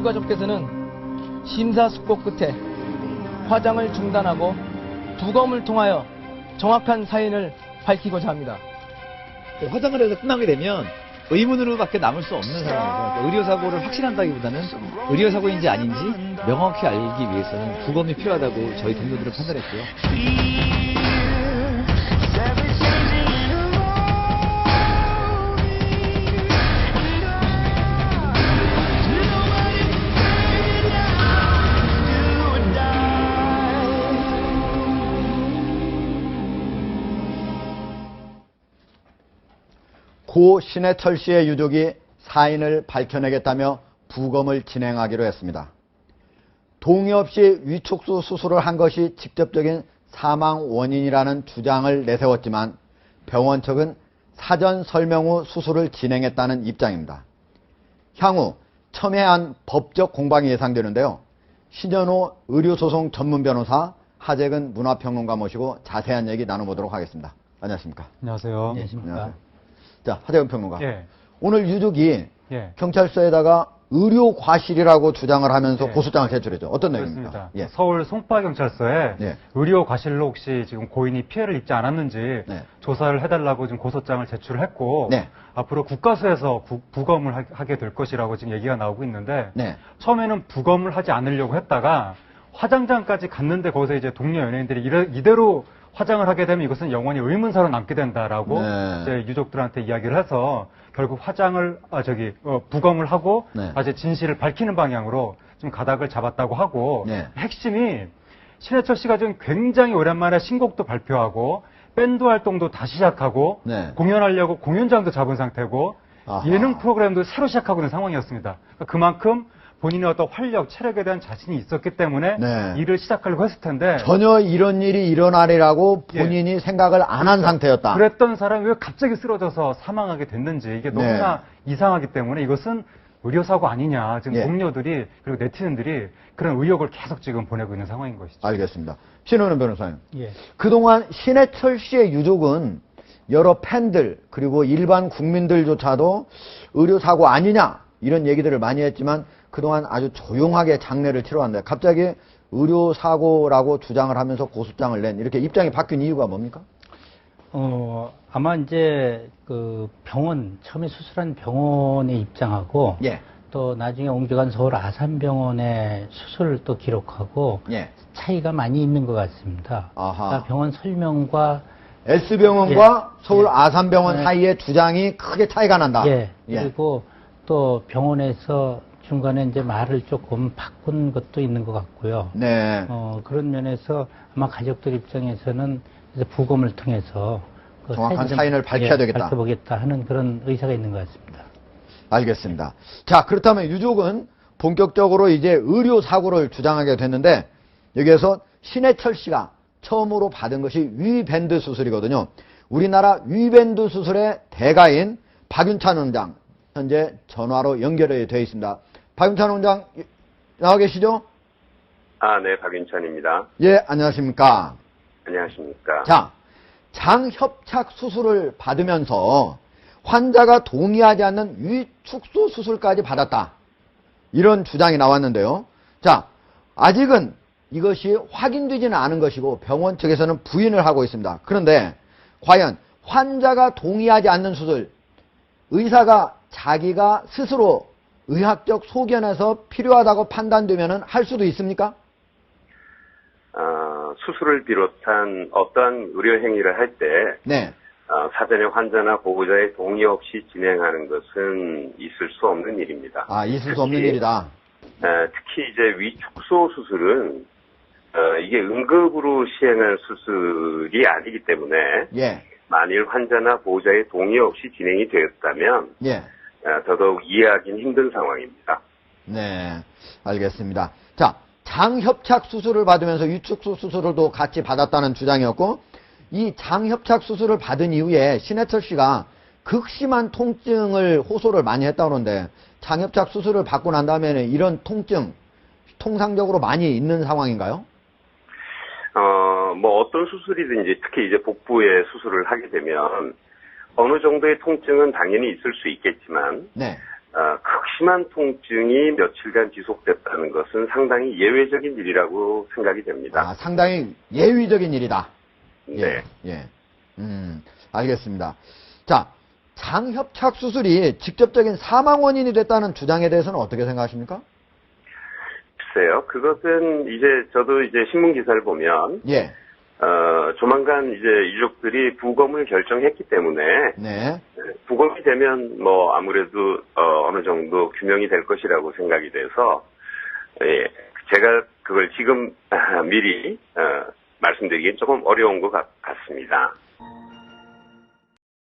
유가족께서는 심사숙고 끝에 화장을 중단하고 부검을 통하여 정확한 사인을 밝히고자 합니다. 화장을 해서 끝나게 되면 의문으로밖에 남을 수 없는 상황이죠. 의료사고를 확신한다기보다는 의료사고인지 아닌지 명확히 알기 위해서는 부검이 필요하다고 저희 동료들은 판단했고요. 고 신해철 씨의 유족이 사인을 밝혀내겠다며 부검을 진행하기로 했습니다. 동의 없이 위촉수 수술을 한 것이 직접적인 사망 원인이라는 주장을 내세웠지만 병원 측은 사전 설명 후 수술을 진행했다는 입장입니다. 향후 첨예한 법적 공방이 예상되는데요. 신현호 의료소송 전문 변호사, 하재근 문화평론가 모시고 자세한 얘기 나눠보도록 하겠습니다. 안녕하십니까? 안녕하세요. 안녕하십니까? 자, 하재근 평론가. 예. 오늘 유족이 예. 경찰서에다가 의료 과실이라고 주장을 하면서 예. 고소장을 제출했죠. 어떤 내용입니까? 그렇습니다. 예. 서울 송파경찰서에 예. 의료 과실로 혹시 지금 고인이 피해를 입지 않았는지 네. 조사를 해달라고 지금 고소장을 제출했고 네. 앞으로 국가수에서 부검을 하게 될 것이라고 지금 얘기가 나오고 있는데 네. 처음에는 부검을 하지 않으려고 했다가 화장장까지 갔는데 거기서 이제 동료 연예인들이 이대로 화장을 하게 되면 이것은 영원히 의문사로 남게 된다라고 네. 이제 유족들한테 이야기를 해서 결국 화장을 부검을 하고 네. 아직 진실을 밝히는 방향으로 좀 가닥을 잡았다고 하고 네. 핵심이 신해철 씨가 지금 굉장히 오랜만에 신곡도 발표하고 밴드 활동도 다시 시작하고 네. 공연하려고 공연장도 잡은 상태고 아하. 예능 프로그램도 새로 시작하고 있는 상황이었습니다. 그만큼 본인의 어떤 활력, 체력에 대한 자신이 있었기 때문에 네. 일을 시작하려고 했을 텐데 전혀 이런 일이 일어나리라고 본인이 생각을 안 한 상태였다. 그랬던 사람이 왜 갑자기 쓰러져서 사망하게 됐는지 이게 너무나 이상하기 때문에 이것은 의료사고 아니냐. 지금 예. 동료들이 그리고 네티즌들이 그런 의혹을 계속 지금 보내고 있는 상황인 것이죠. 알겠습니다. 신원은 변호사님. 예. 그동안 신해철 씨의 유족은 여러 팬들 그리고 일반 국민들조차도 의료사고 아니냐 이런 얘기들을 많이 했지만 그동안 아주 조용하게 장례를 치러왔는데 갑자기 의료사고라고 주장을 하면서 고소장을 낸 이렇게 입장이 바뀐 이유가 뭡니까? 아마 이제 그 병원, 처음에 수술한 병원의 입장하고 예. 또 나중에 옮겨간 서울 아산병원의 수술을 또 기록하고 예. 차이가 많이 있는 것 같습니다. 아하. 그러니까 병원 설명과 S병원과 서울 예. 아산병원 네. 사이의 주장이 크게 차이가 난다. 예. 그리고 또 병원에서 중간에 이제 말을 조금 바꾼 것도 있는 것 같고요. 네. 그런 면에서 아마 가족들 입장에서는 이제 부검을 통해서 그 정확한 좀, 사인을 밝혀야 되겠다. 밝혀보겠다 하는 그런 의사가 있는 것 같습니다. 알겠습니다. 자, 그렇다면 유족은 본격적으로 이제 의료사고를 주장하게 됐는데 여기에서 신해철 씨가 처음으로 받은 것이 위밴드 수술이거든요. 우리나라 위밴드 수술의 대가인 박윤찬 원장 현재 전화로 연결이 되어 있습니다. 박윤찬 원장 나와 계시죠? 아, 네, 박윤찬입니다. 예, 안녕하십니까? 안녕하십니까? 자, 장협착 수술을 받으면서 환자가 동의하지 않는 위축소 수술까지 받았다. 이런 주장이 나왔는데요. 자, 아직은 이것이 확인되지는 않은 것이고 병원 측에서는 부인을 하고 있습니다. 그런데 과연 환자가 동의하지 않는 수술, 의사가 자기가 스스로 의학적 소견에서 필요하다고 판단되면 할 수도 있습니까? 수술을 비롯한 어떠한 의료 행위를 할 때 네. 사전에 환자나 보호자의 동의 없이 진행하는 것은 있을 수 없는 일입니다. 아, 있을 수 없는 일이다. 특히 이제 위축소 수술은 이게 응급으로 시행한 수술이 아니기 때문에 예. 만일 환자나 보호자의 동의 없이 진행이 되었다면 예. 더더욱 이해하기는 힘든 상황입니다. 네. 알겠습니다. 자, 장협착 수술을 받으면서 위축소 수술도 같이 받았다는 주장이었고, 이 장협착 수술을 받은 이후에 신해철 씨가 극심한 통증을 호소를 많이 했다고 그러는데, 장협착 수술을 받고 난 다음에는 이런 통증, 통상적으로 많이 있는 상황인가요? 뭐 어떤 수술이든지 특히 이제 복부에 수술을 하게 되면 어느 정도의 통증은 당연히 있을 수 있겠지만, 네. 극심한 통증이 며칠간 지속됐다는 것은 상당히 예외적인 일이라고 생각이 됩니다. 아, 상당히 예외적인 일이다. 네. 예. 알겠습니다. 자, 장협착 수술이 직접적인 사망 원인이 됐다는 주장에 대해서는 어떻게 생각하십니까? 글쎄요. 그것은 이제 저도 이제 신문 기사를 보면 예. 조만간 이제 유족들이 부검을 결정했기 때문에 네. 부검이 되면 뭐 아무래도 어느 정도 규명이 될 것이라고 생각이 돼서 예, 제가 그걸 지금 미리 말씀드리기엔 조금 어려운 것 같습니다.